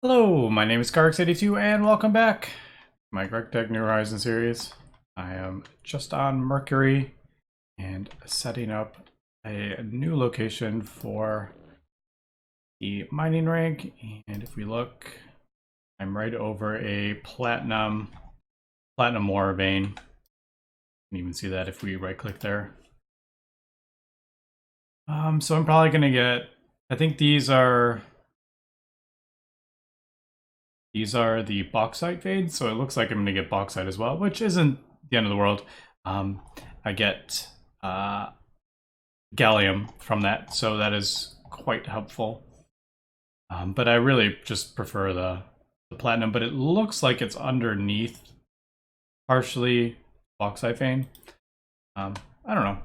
Hello, my name is Gregtech82 and welcome back to my Gregtech New Horizons series. I am just on Mercury and setting up a new location for the mining rig. And if we look, I'm right over a platinum ore vein. You can even see that if we right click there. So I'm probably gonna get, I think these are the bauxite veins, so it looks like I'm going to get bauxite as well, which isn't the end of the world. I get gallium from that, so that is quite helpful. But I really just prefer the platinum, but it looks like it's underneath partially bauxite vein. I don't know.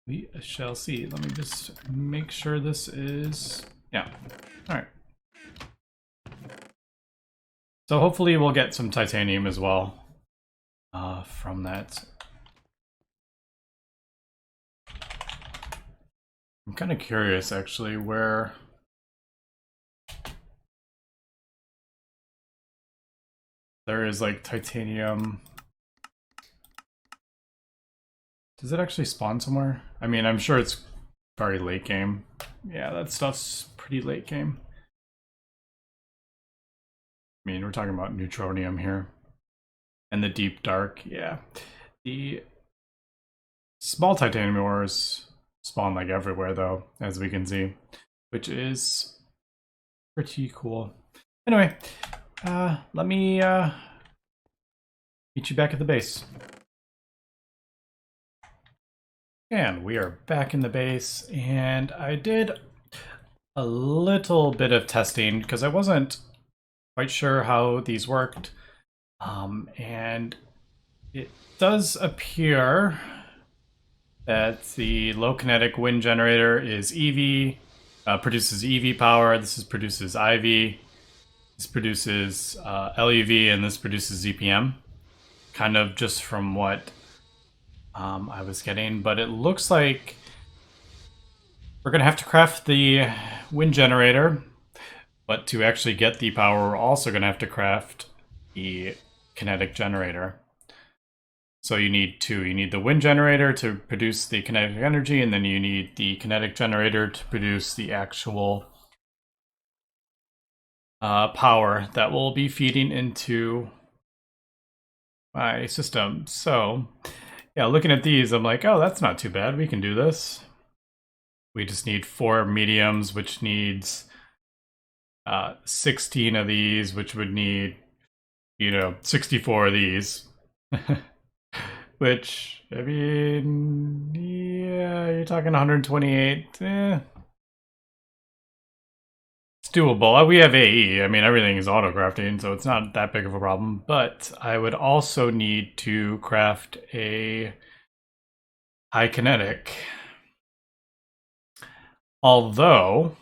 We shall see. Let me just make sure this is... Yeah. All right. So hopefully we'll get some titanium as well from that. I'm kind of curious actually where there is like titanium. Does it actually spawn somewhere? I mean, I'm sure it's very late game. Yeah, that stuff's pretty late game. I mean, we're talking about neutronium here. And the deep dark, yeah. The small titanium ores spawn like everywhere though, as we can see, which is pretty cool. Anyway, let me meet you back at the base. And we are back in the base, and I did a little bit of testing because I wasn't quite sure how these worked. And it does appear that the low kinetic wind generator is EV, produces EV power. This produces IV. This produces LUV, and this produces ZPM. Kind of just from what I was getting, but it looks like we're gonna have to craft the wind generator, but to actually get the power, we're also gonna have to craft the kinetic generator. So you need two. You need the wind generator to produce the kinetic energy, and then you need the kinetic generator to produce the actual power that will be feeding into my system. So yeah, looking at these, I'm like, oh, that's not too bad. We can do this. We just need 4 mediums, which needs 16 of these, which would need, 64 of these. Which, I mean, yeah, you're talking 128. It's doable. We have AE. I mean, everything is auto-crafting, so it's not that big of a problem. But I would also need to craft a high kinetic. Although,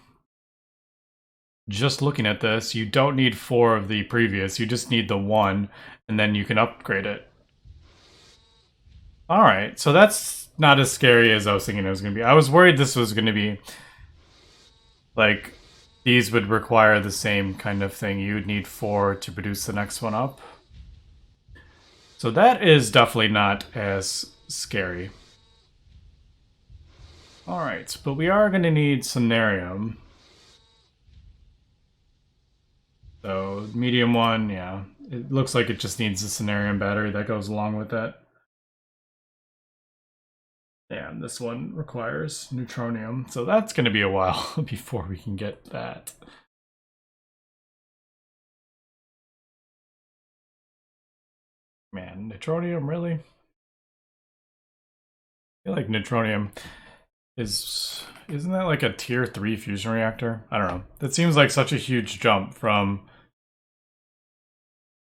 just looking at this, you don't need 4 of the previous. You just need the 1, and then you can upgrade it. Alright, so that's not as scary as I was thinking it was going to be. I was worried this was going to be, like, these would require the same kind of thing. You would need 4 to produce the next one up. So that is definitely not as scary. Alright, but we are going to need samarium. So, medium one, yeah. It looks like it just needs a samarium battery that goes along with that. And this one requires neutronium, so that's going to be a while before we can get that. Man, neutronium, really? I feel like neutronium isn't that like a tier 3 fusion reactor? I don't know. That seems like such a huge jump from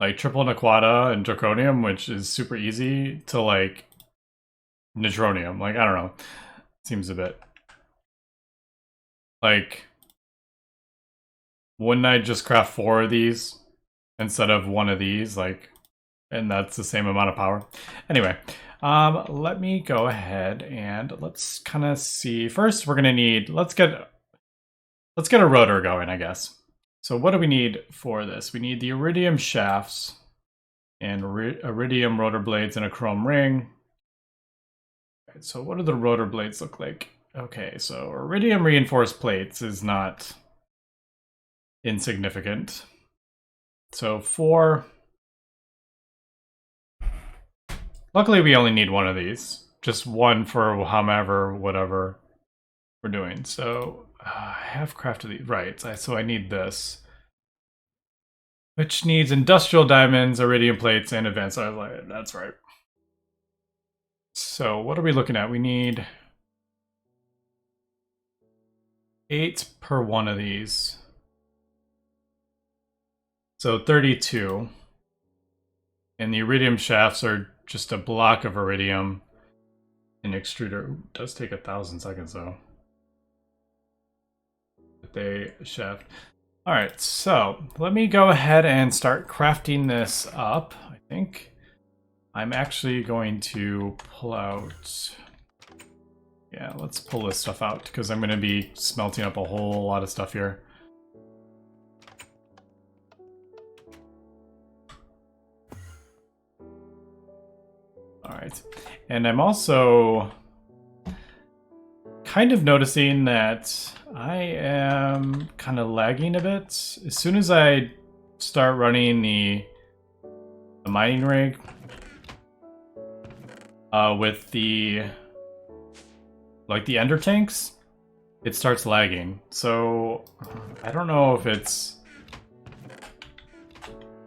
like triple naquata and draconium, which is super easy, to like neutronium. Like, I don't know. Seems a bit like, wouldn't I just craft 4 of these instead of 1 of these? Like, and that's the same amount of power. Anyway, let me go ahead and let's kind of see. First, we're gonna need, let's get a rotor going, I guess. So what do we need for this? We need the iridium shafts and iridium rotor blades and a chrome ring. Right, so what do the rotor blades look like? Okay, so iridium reinforced plates is not insignificant. So 4. Luckily we only need one of these. Just one for however, whatever we're doing. So I have crafted these. Right, so I need this. Which needs industrial diamonds, iridium plates, and advanced alloy. That's right. So what are we looking at? We need 8 per one of these. So 32. And the iridium shafts are just a block of iridium. An extruder does take 1,000 seconds though. But they shaft. Alright, so let me go ahead and start crafting this up. I think I'm actually going to pull out... Yeah, let's pull this stuff out because I'm going to be smelting up a whole lot of stuff here. Alright, and I'm also kind of noticing that I am kind of lagging a bit. As soon as I start running the mining rig with the the ender tanks, it starts lagging. So I don't know if it's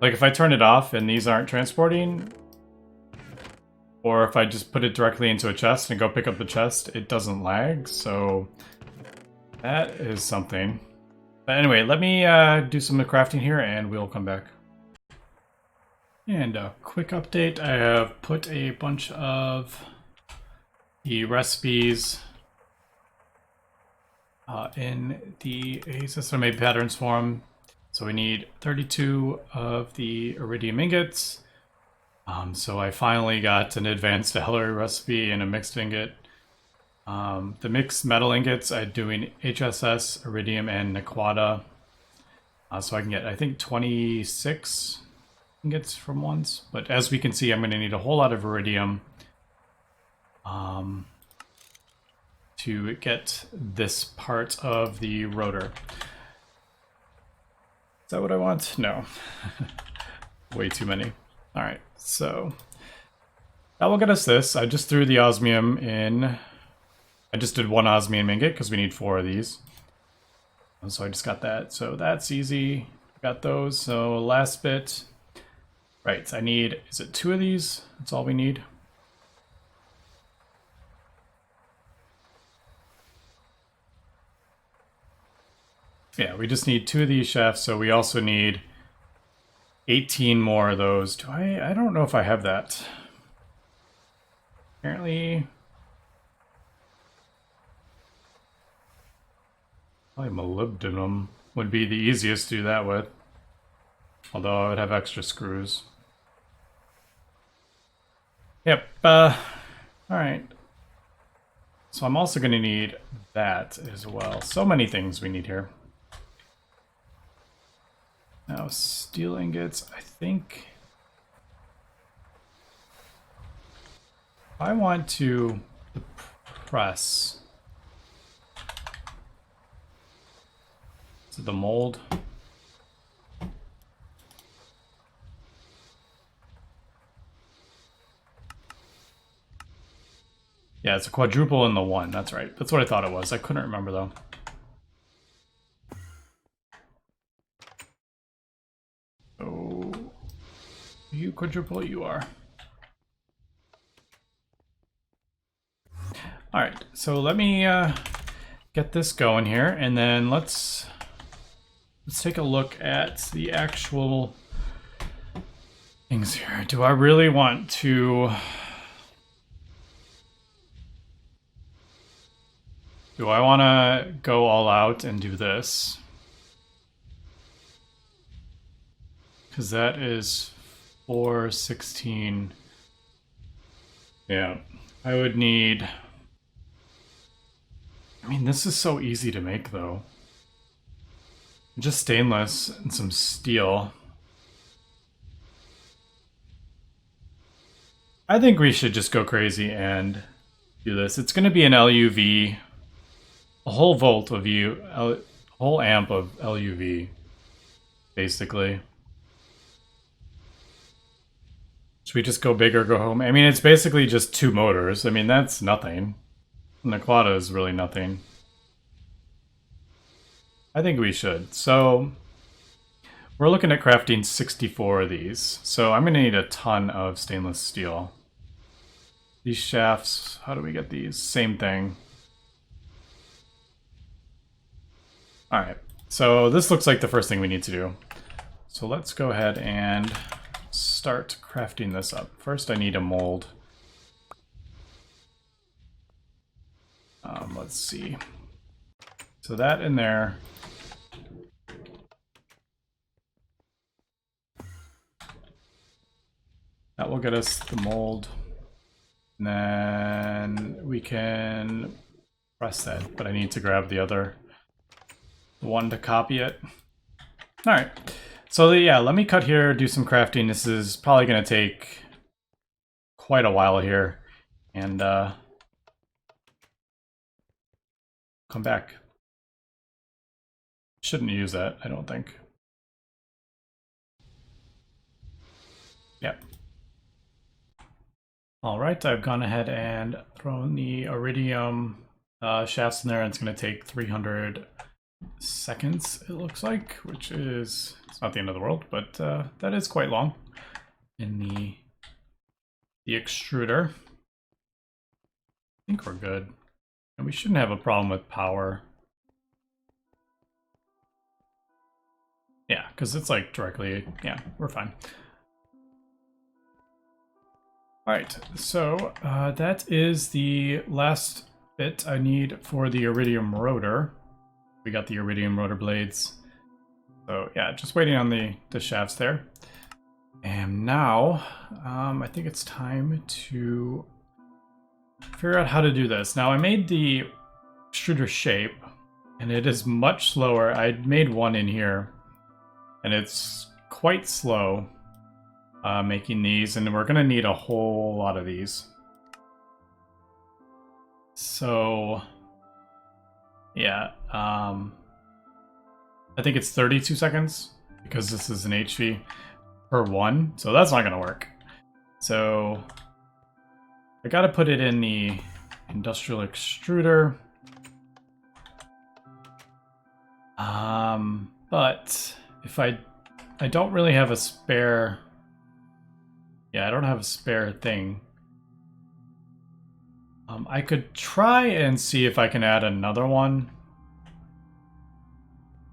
like if I turn it off and these aren't transporting, or if I just put it directly into a chest and go pick up the chest, it doesn't lag. So that is something. But anyway, let me do some of the crafting here and we'll come back. And a quick update, I have put a bunch of the recipes in the system made patterns forum. So we need 32 of the iridium ingots. So I finally got an advanced alloy recipe and a mixed ingot. The mixed metal ingots I'm doing HSS, iridium, and Naquata. So I can get, I think, 26 ingots from ones. But as we can see, I'm going to need a whole lot of iridium to get this part of the rotor. Is that what I want? No. Way too many. Alright, so that will get us this. I just threw the osmium in. I just did one osmium ingot because we need 4 of these. So I just got that. So that's easy. Got those. So last bit. Right, I need, is it 2 of these? That's all we need. Yeah, we just need 2 of these shafts, so we also need 18 more of those. I don't know if I have that. Apparently... Probably molybdenum would be the easiest to do that with. Although I would have extra screws. Yep, alright. So I'm also going to need that as well. So many things we need here. Now, steel ingots, I think... I want to press... the mold. Yeah, it's a quadruple in the 1. That's right. That's what I thought it was. I couldn't remember though. Oh, you quadruple, you are. All right, so let me get this going here, and then let's take a look at the actual things here. Do I really want to... Do I want to go all out and do this? Because that is 416. Yeah, I would need... I mean, this is so easy to make, though. Just stainless and some steel. I think we should just go crazy and do this. It's going to be an LUV, a whole volt of a whole amp of LUV, basically. Should we just go big or go home? I mean, it's basically just 2 motors. I mean, that's nothing. And the Quad is really nothing. I think we should. So we're looking at crafting 64 of these. So I'm going to need a ton of stainless steel. These shafts, how do we get these? Same thing. Alright, so this looks like the first thing we need to do. So let's go ahead and start crafting this up. First I need a mold. Let's see. So that in there. That will get us the mold. And then we can press that, but I need to grab the other one to copy it. Alright, so yeah, let me cut here, do some crafting. This is probably going to take quite a while here, and come back. Shouldn't use that, I don't think. Yep. Alright, I've gone ahead and thrown the iridium shafts in there, and it's going to take 300 seconds, it looks like, which is, it's not the end of the world, but that is quite long in the extruder. I think we're good. And we shouldn't have a problem with power. Yeah, because it's like directly, yeah, we're fine. Alright, so that is the last bit I need for the iridium rotor. We got the iridium rotor blades. So yeah, just waiting on the shafts there. And now, I think it's time to figure out how to do this. Now I made the extruder shape, and it is much slower. I made one in here, and it's quite slow making these, and we're gonna need a whole lot of these. So yeah, I think it's 32 seconds because this is an HV per one, so that's not gonna work. So I gotta put it in the industrial extruder. But if I don't really have a spare. Yeah, I don't have a spare thing. I could try and see if I can add another one.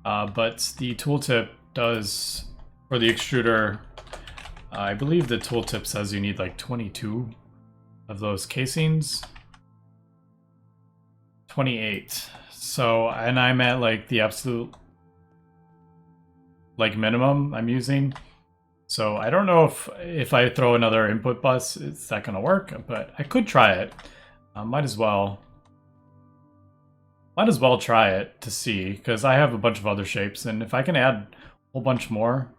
But the tooltip does, for the extruder, I believe the tooltip says you need like 22 of those casings. 28. So, and I'm at like the absolute like minimum I'm using. So I don't know if I throw another input bus, it's not gonna work, but I could try it. Might as well try it to see, because I have a bunch of other shapes, and if I can add a whole bunch more,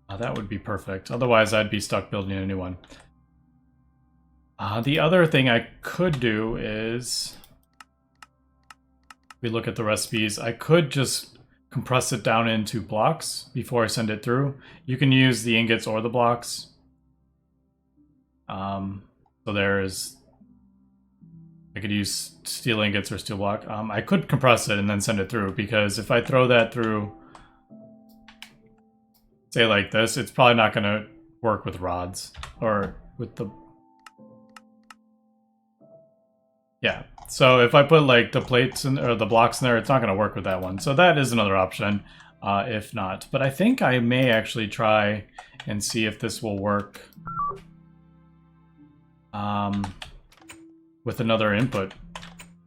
that would be perfect. Otherwise, I'd be stuck building a new one. The other thing I could do is, if we look at the recipes, I could just compress it down into blocks before I send it through. You can use the ingots or the blocks. So there's, I could use steel ingots or steel block. I could compress it and then send it through, because if I throw that through, say like this, it's probably not going to work with rods or with the... Yeah, so if I put like the plates in, or the blocks in there, it's not going to work with that one. So that is another option, if not. But I think I may actually try and see if this will work with another input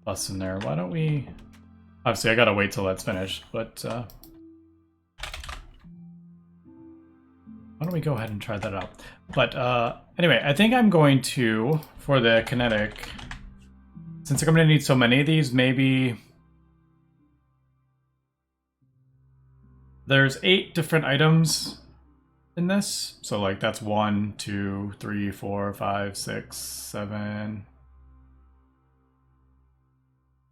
bus in there. Why don't we... Obviously, I gotta wait till that's finished, but why don't we go ahead and try that out? But anyway, I think I'm going to, for the Kinetic, since I'm going to need so many of these, maybe There's 8 different items in this. So like that's 1, 2, 3, 4, 5, 6, 7.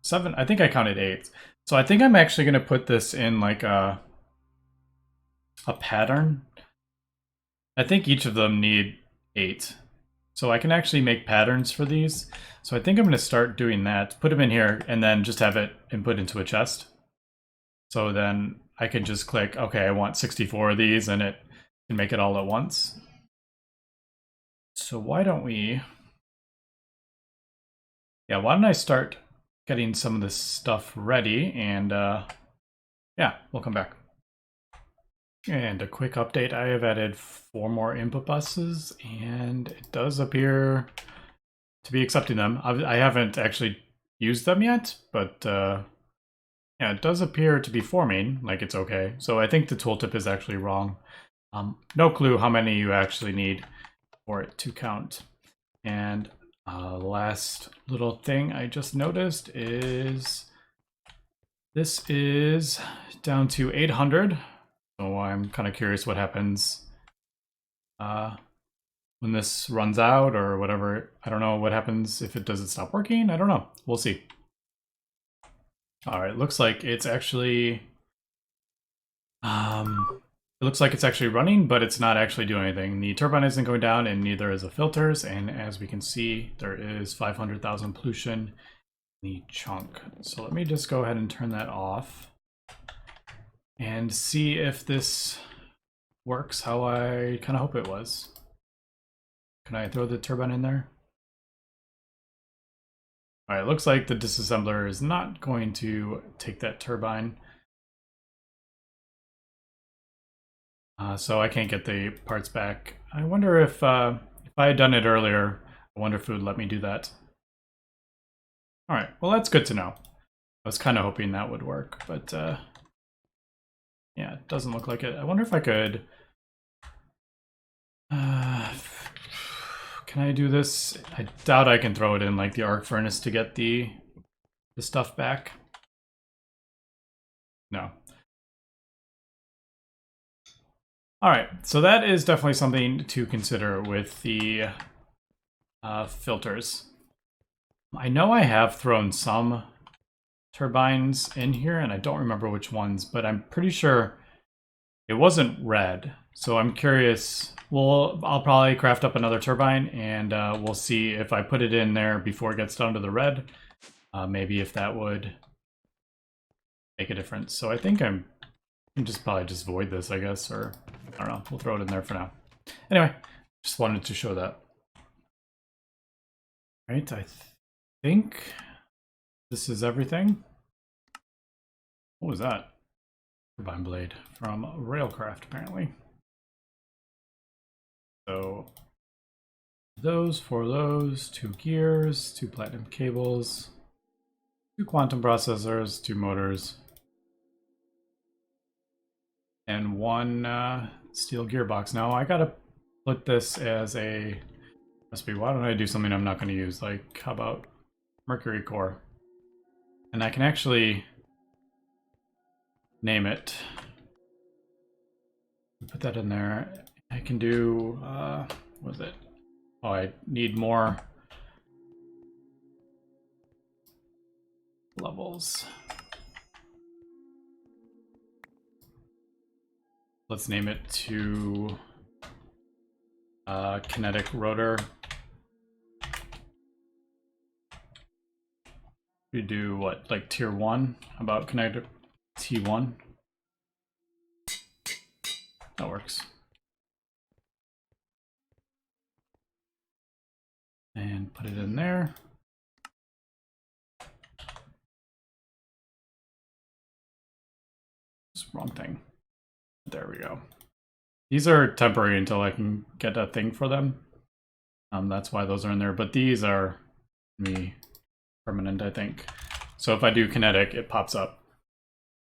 7. I think I counted 8. So I think I'm actually going to put this in like a pattern. I think each of them need 8. So I can actually make patterns for these. So I think I'm going to start doing that, put them in here, and then just have it input into a chest. So then I can just click, okay, I want 64 of these, and it can make it all at once. So why don't we... Yeah, why don't I start getting some of this stuff ready, and yeah, we'll come back. And a quick update, I have added 4 more input buses, and it does appear to be accepting them. I haven't actually used them yet, but yeah, it does appear to be forming, like it's okay. So I think the tooltip is actually wrong. No clue how many you actually need for it to count. And last little thing I just noticed is this is down to 800. So I'm kind of curious what happens when this runs out or whatever. I don't know what happens if it doesn't stop working. I don't know. We'll see. All right, looks like it's actually it looks like it's actually running, but it's not actually doing anything. The turbine isn't going down, and neither is the filters. And as we can see, there is 500,000 pollution in the chunk. So let me just go ahead and turn that off and see if this works how I kind of hope it was. Can I throw the turbine in there? All right, looks like the disassembler is not going to take that turbine. So I can't get the parts back. I wonder if I had done it earlier, I wonder if it would let me do that. All right, well, that's good to know. I was kind of hoping that would work, but yeah, it doesn't look like it. I wonder if I could... can I do this? I doubt I can throw it in like the arc furnace to get the stuff back. No. All right, so that is definitely something to consider with the filters. I know I have thrown some turbines in here, and I don't remember which ones, but I'm pretty sure it wasn't red. So I'm curious. Well, I'll probably craft up another turbine, and we'll see if I put it in there before it gets down to the red. Maybe if that would make a difference. So I think I'm just probably just void this, I guess, or I don't know. We'll throw it in there for now. Anyway, just wanted to show that. Right, I think this is everything. What was that? Turbine blade from Railcraft, apparently. So those, 4 those, 2 gears, 2 platinum cables, 2 quantum processors, 2 motors, and 1 steel gearbox. Now I gotta put this as a recipe. Why don't I do something I'm not going to use? Like, how about Mercury core? And I can actually name it. Put that in there. I can do, what was it? Oh, I need more levels. Let's name it to Kinetic rotor. We do what, like tier 1? How about Kinetic T1? That works. And put it in there. Just wrong thing. There we go. These are temporary until I can get a thing for them. That's why those are in there. But these are permanent, I think. So if I do kinetic, it pops up.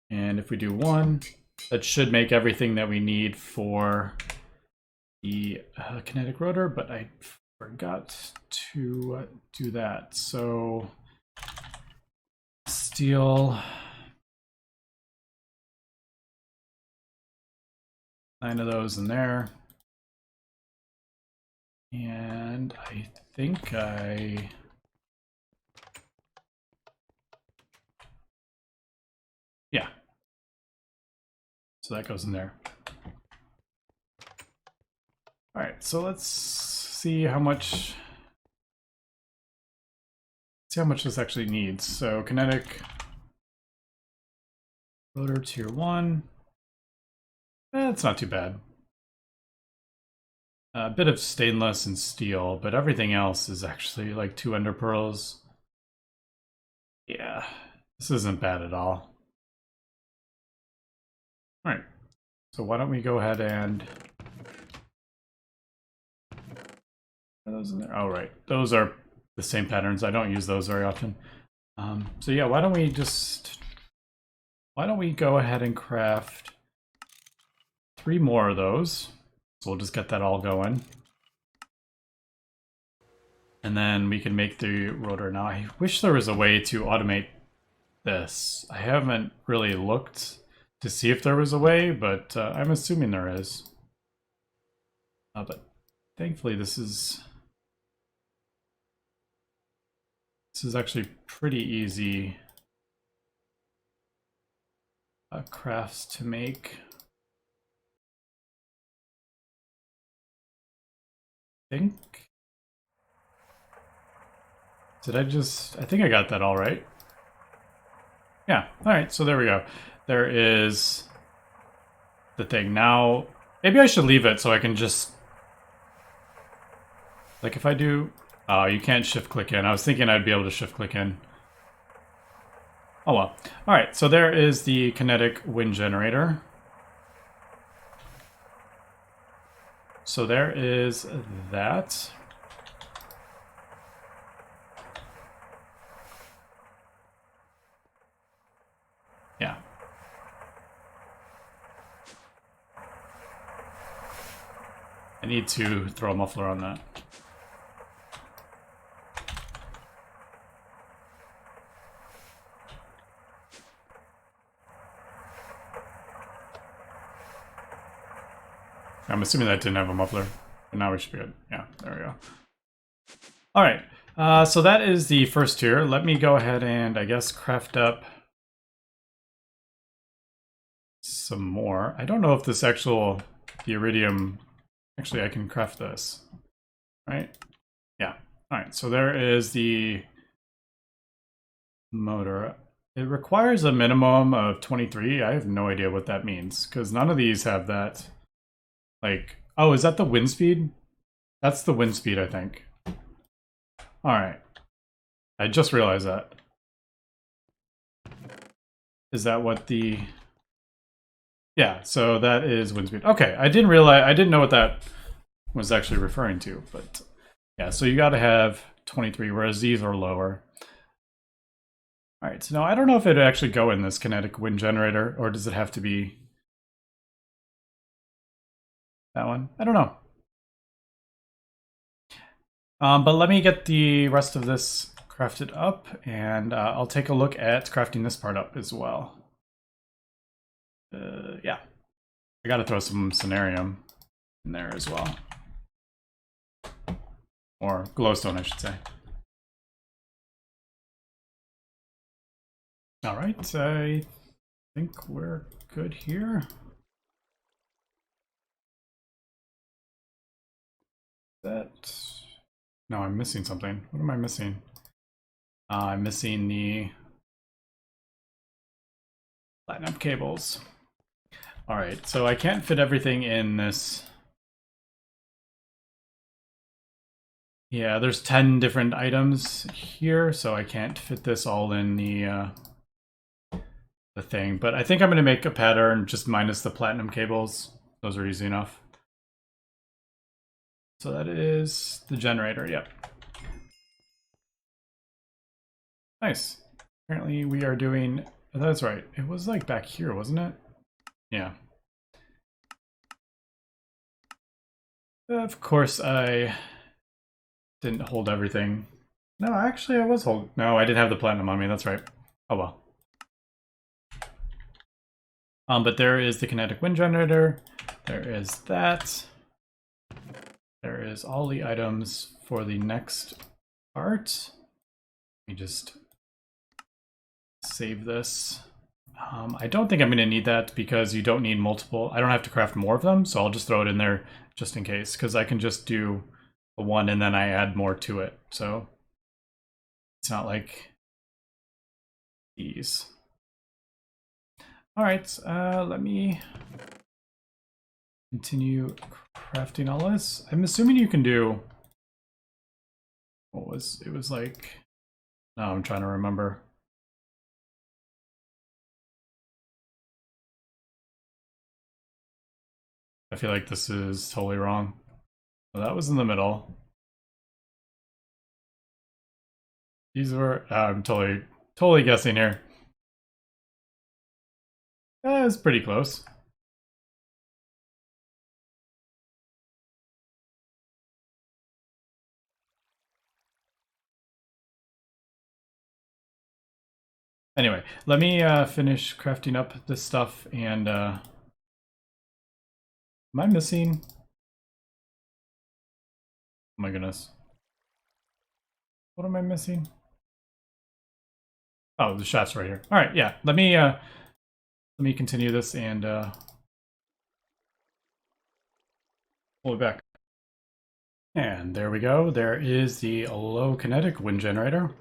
And if we do 1, that should make everything that we need for the kinetic rotor, but I forgot to do that. So steel 9 of those in there. And I think yeah. So that goes in there. All right, so let's see how much this actually needs. So Kinetic rotor tier 1. It's not too bad. A bit of stainless and steel, but everything else is actually like 2 ender pearls. Yeah, this isn't bad at all. All right, so why don't we go ahead and... Are those in there? Oh, right. Those are the same patterns. I don't use those very often. So yeah, why don't we go ahead and craft 3 more of those. So we'll just get that all going. And then we can make the rotor. Now, I wish there was a way to automate this. I haven't really looked to see if there was a way, but I'm assuming there is. But thankfully, this is actually pretty easy crafts to make. I think I got that all right. Yeah, all right, so there we go. There is the thing. Now, maybe I should leave it so I can just... Like if I do... Oh, you can't shift click in. I was thinking I'd be able to shift click in. Oh well. All right, so there is the kinetic wind generator. So there is that. Yeah. I need to throw a muffler on that. I'm assuming that didn't have a muffler, but now we should be good. Yeah, there we go. All right, so that is the first tier. Let me go ahead and, I guess, craft up some more. I don't know if this the iridium, actually I can craft this, right? Yeah, all right, so there is the motor. It requires a minimum of 23. I have no idea what that means, because none of these have that. Like, oh, is that the wind speed? That's the wind speed, I think. All right. I just realized that. Is that what the... Yeah, so that is wind speed. Okay, I didn't know what that was actually referring to, but yeah, so you gotta have 23, whereas these are lower. All right, so now I don't know if it'd actually go in this kinetic wind generator, or does it have to be that one? I don't know. But let me get the rest of this crafted up, and I'll take a look at crafting this part up as well. Yeah, I gotta throw some Cenarium in there as well. Or glowstone, I should say. All right, I think we're good here. No, I'm missing something. What am I missing? I'm missing the platinum cables. All right, so I can't fit everything in this. Yeah, there's 10 different items here, so I can't fit this all in the thing. But I think I'm going to make a pattern just minus the platinum cables. Those are easy enough. So that is the generator, yep. Nice. Apparently we are doing... Oh, that's right. It was like back here, wasn't it? Yeah. Of course I didn't hold everything. No, actually I was holding... No, I didn't have the platinum on me, that's right. Oh well. But there is the kinetic wind generator. There is that. There is all the items for the next part. Let me just save this. I don't think I'm going to need that because you don't need multiple. I don't have to craft more of them, so I'll just throw it in there just in case, because I can just do the one and then I add more to it. So it's not like these. All right, let me continue crafting all this. I'm assuming you can do, what was, it was like, no, I'm trying to remember. I feel like this is totally wrong. Well, that was in the middle. These were, I'm totally guessing here. That was pretty close. Anyway, let me finish crafting up this stuff and am I missing? Oh my goodness. What am I missing? Oh, the shafts right here. All right, yeah. Let me continue this and pull it back. And there we go. There is the low kinetic wind generator.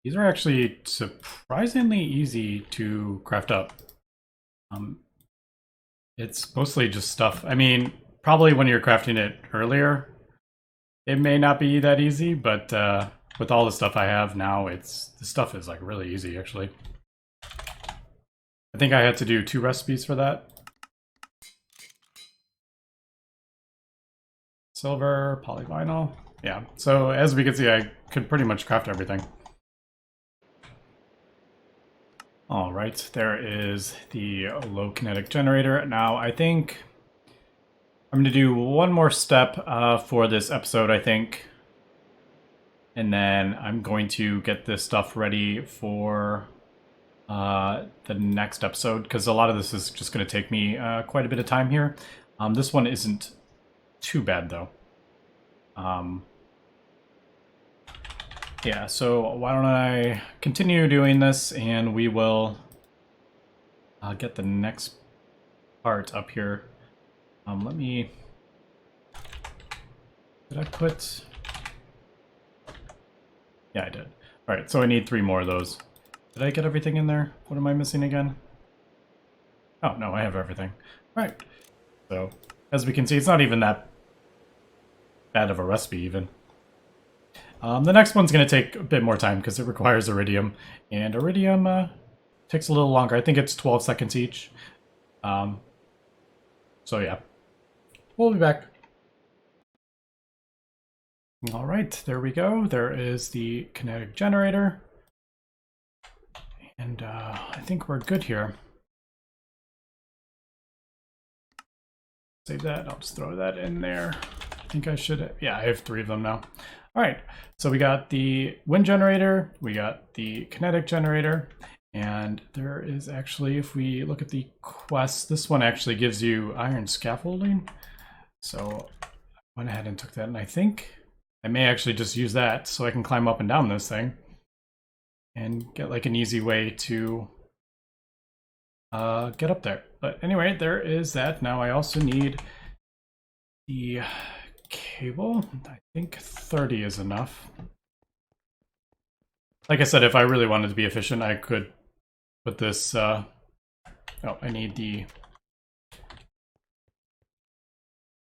These are actually surprisingly easy to craft up. It's mostly just stuff. I mean, probably when you're crafting it earlier, it may not be that easy, but with all the stuff I have now, the stuff is like really easy actually. I think I had to do 2 recipes for that. Silver, polyvinyl. Yeah, so as we can see, I could pretty much craft everything. All right, there is the low kinetic generator. Now, I think I'm going to do one more step for this episode, I think. And then I'm going to get this stuff ready for the next episode, because a lot of this is just going to take me quite a bit of time here. This one isn't too bad, though. Yeah, so why don't I continue doing this, and we will get the next part up here. Let me... Did I put... Yeah, I did. All right, so I need 3 more of those. Did I get everything in there? What am I missing again? Oh, no, I have everything. All right. So, as we can see, it's not even that bad of a recipe, even. The next one's going to take a bit more time because it requires iridium. And iridium takes a little longer. I think it's 12 seconds each. So, yeah. We'll be back. All right, there we go. There is the kinetic generator. And I think we're good here. Save that. I'll just throw that in there. I think I should. Yeah, I have 3 of them now. All right, so we got the wind generator, we got the kinetic generator, and there is actually, if we look at the quest, this one actually gives you iron scaffolding. So I went ahead and took that, and I think I may actually just use that so I can climb up and down this thing and get like an easy way to get up there. But anyway, there is that. Now I also need the cable. I think 30 is enough. Like I said, if I really wanted to be efficient, I could put this... Oh, I need the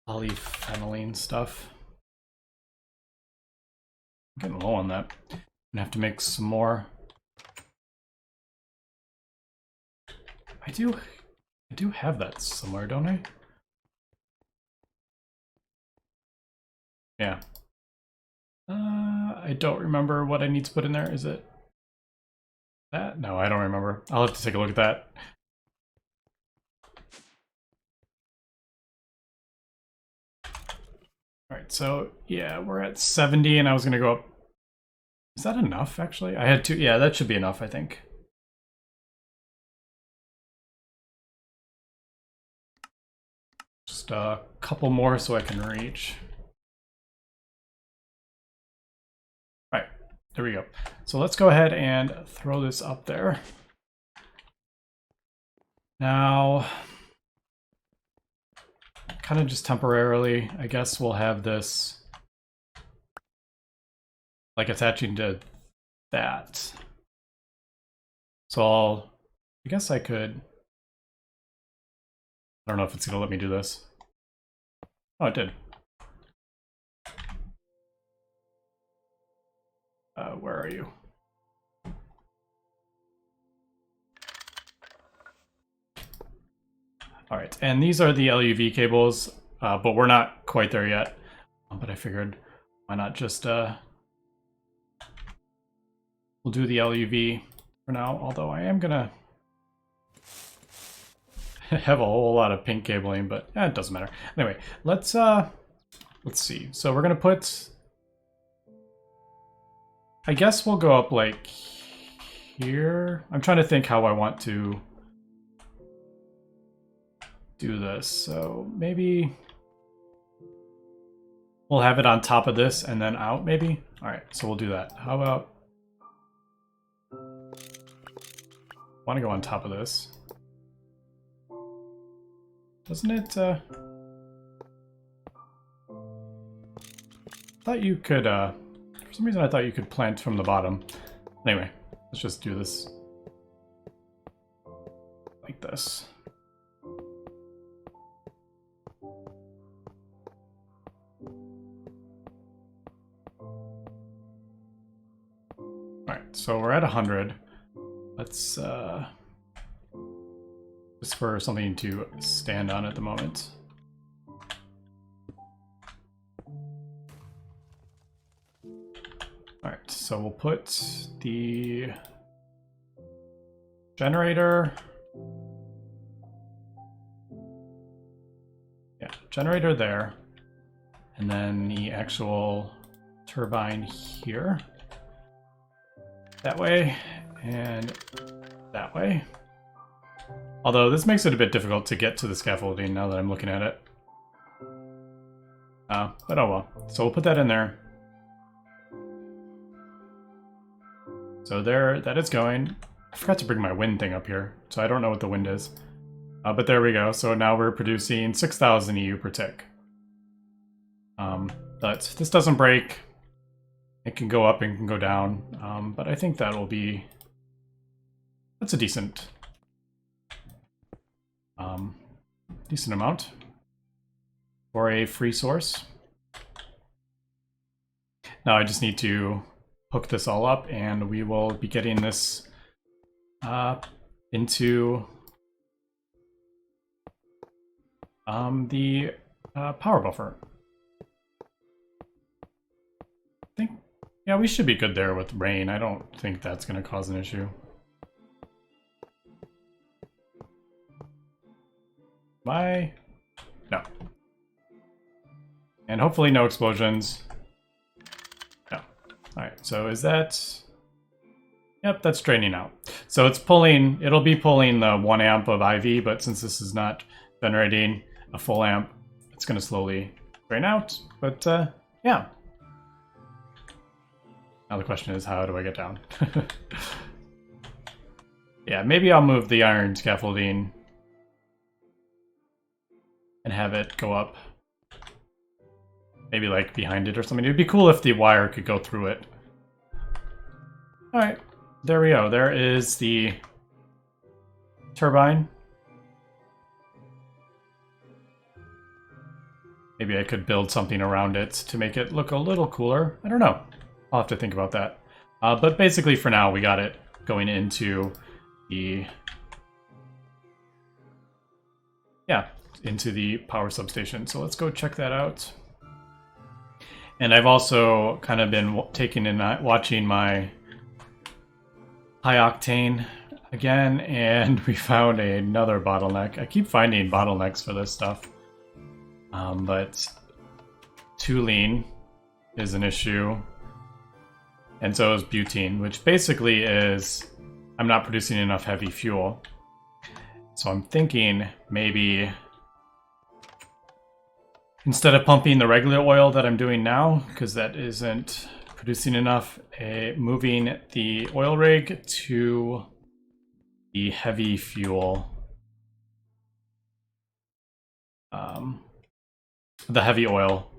polyphenylene stuff. I'm getting low on that. I'm gonna have to make some more. I do have that somewhere, don't I? Yeah. I don't remember what I need to put in there. Is it that? No, I don't remember. I'll have to take a look at that. All right, so yeah, we're at 70 and I was gonna go up. Is that enough, actually? I had 2, yeah, that should be enough, I think. Just a couple more so I can reach. All right, there we go. So let's go ahead and throw this up there. Now, kind of just temporarily, I guess we'll have this like attaching to that. So I guess I could, I don't know if it's gonna let me do this. Oh, it did. Where are you? All right, and these are the LUV cables, but we're not quite there yet. But I figured, why not just, we'll do the LUV for now, although I am gonna have a whole lot of pink cabling, but it doesn't matter. Anyway, let's see. So we're gonna put, I guess we'll go up like here. I'm trying to think how I want to do this. So maybe we'll have it on top of this and then out, maybe? All right, so we'll do that. How about, I want to go on top of this. Doesn't it, thought you could, for some reason I thought you could plant from the bottom. Anyway, let's just do this like this. Alright, so we're at 100. Let's, just for something to stand on at the moment. Alright, so we'll put the generator. Yeah, generator there. And then the actual turbine here. That way, and that way. Although this makes it a bit difficult to get to the scaffolding now that I'm looking at it. But oh well. So we'll put that in there. So there, that is going. I forgot to bring my wind thing up here, so I don't know what the wind is. But there we go. So now we're producing 6,000 EU per tick. But this doesn't break. It can go up and can go down. But I think that will be, that's a decent amount for a free source. Now I just need to hook this all up and we will be getting this into the power buffer. I think, yeah, we should be good there with rain. I don't think that's going to cause an issue. No. And hopefully no explosions. No. Alright, so is that... Yep, that's draining out. So it's pulling, it'll be pulling the 1 amp of IV, but since this is not generating a full amp, it's going to slowly drain out. But yeah. Now the question is, how do I get down? Yeah, maybe I'll move the iron scaffolding and have it go up. Maybe like behind it or something. It'd be cool if the wire could go through it. Alright, there we go. There is the turbine. Maybe I could build something around it to make it look a little cooler. I don't know. I'll have to think about that. But basically for now we got it going into the... Yeah, into the power substation. So let's go check that out. And I've also kind of been taking and watching my high octane again, and we found another bottleneck. I keep finding bottlenecks for this stuff. But too lean is an issue. And so is butene, which basically is I'm not producing enough heavy fuel. So I'm thinking maybe instead of pumping the regular oil that I'm doing now, because that isn't producing enough, moving the oil rig to the heavy fuel. The heavy oil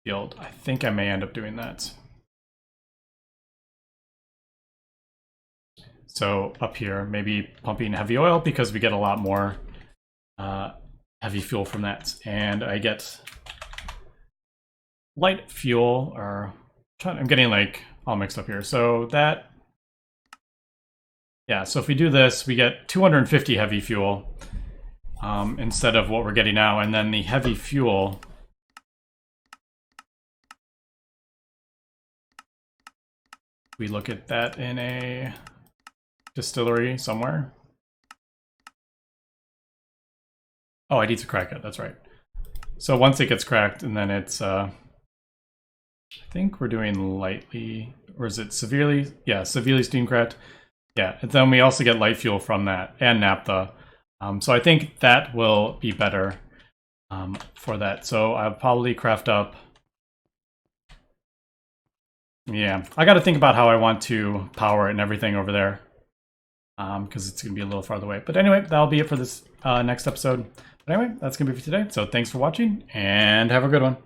field. I think I may end up doing that. So up here, maybe pumping heavy oil because we get a lot more heavy fuel from that. And I get light fuel, or I'm getting like all mixed up here. So that, yeah, so if we do this, we get 250 heavy fuel instead of what we're getting now. And then the heavy fuel, we look at that in a distillery somewhere. Oh, I need to crack it, that's right. So once it gets cracked, and then it's, I think we're doing lightly, or is it severely? Yeah, severely steam cracked. Yeah, and then we also get light fuel from that, and naphtha. So I think that will be better for that. So I'll probably craft up. Yeah, I got to think about how I want to power it and everything over there, because it's going to be a little farther away. But anyway, that'll be it for this next episode. But anyway, that's going to be for today. So thanks for watching, and have a good one.